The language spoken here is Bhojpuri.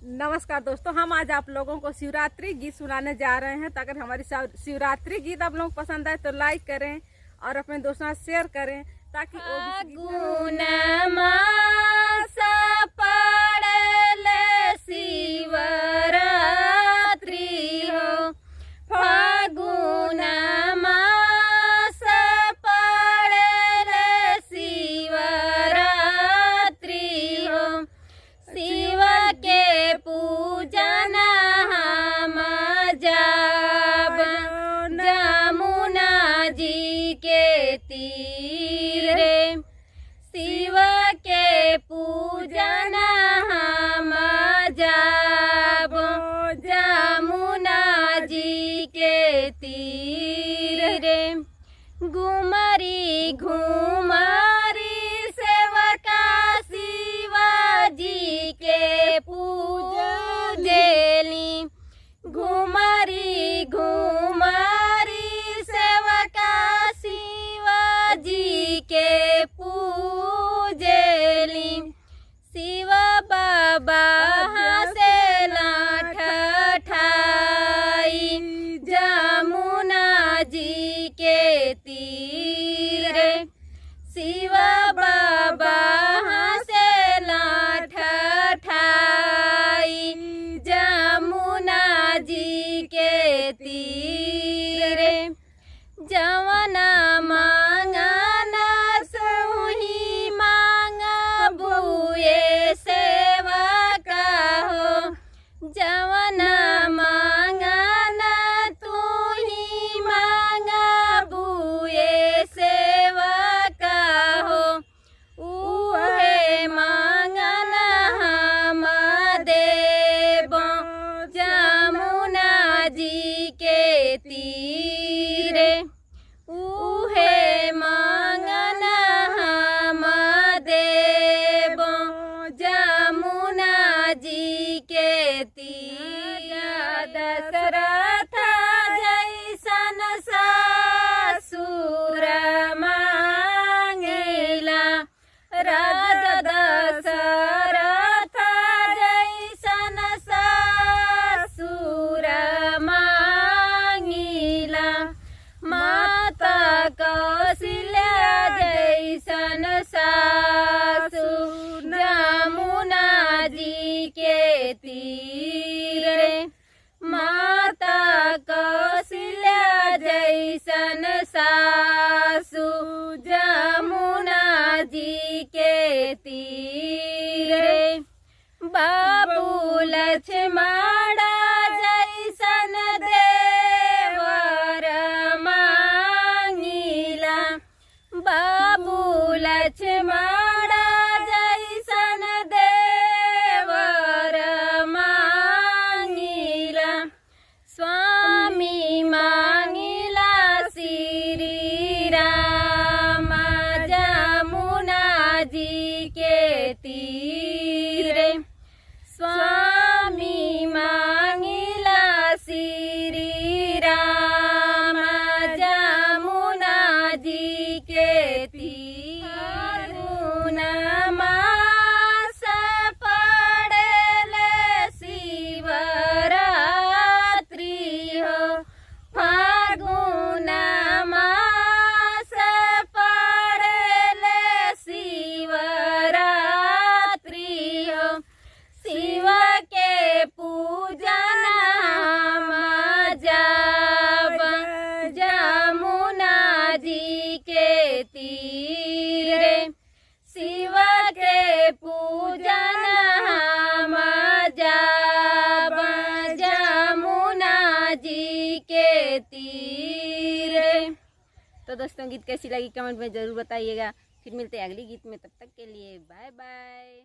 नमस्कार दोस्तों, हम आज आप लोगों को शिवरात्रि गीत सुनाने जा रहे हैं। तो अगर हमारी शिवरात्रि गीत आप लोगों को पसंद आए तो लाइक करें और अपने दोस्तों से शेयर करें ताकि तीर रे शिव के पूजन हम जाब जमुना जी के तीर रे। घुमरी घुमरी सेवका शिवाजी के पूजेली। घुमरी घुमरी सेवका जी के पूजेली। शिव बाबा से लाठ ठाई जमुना जी के तीर। शिव बाबा से लाठ ठाई जमुना जी के तीर। जवना मांगना सही मांगा बुए सेवा का हो। जवना मांगना तू ही मांगा बुए सेवा का हो। उहे मांगना हम देव जमुना जी के तीर। उहे मांगना हम देव जमुना जी के तीर। दशरथ जैसन ससुर मांगेला। राजा दशरथ जैसन ससुर मांगेला। माता कौशल्या जैसन सासु जमुना जी के तीर। माता कौशल्या जैसन सासु जमुना जी के तीर। बाबू लक्ष्मण जैसन देवर मांगीला। बाबू लक्ष्मण जैसन देवर मांगीला। स्वामी मांगीला श्री राम जमुना जी के तीर। स्वामी मांगीला श्री राम जमुना जी के तीर। मास पड़ले शिवरात्रि हो। फागुन मास पड़ले शिवरात्रि हो। शिव के पूजन हम जाब जमुना जी के तीर। शिव के पूजन हम जाब जमुना जी के तीर। तो दोस्तों, गीत कैसी लगी कमेंट में ज़रूर बताइएगा। फिर मिलते हैं अगली गीत में, तब तक के लिए बाय बाय।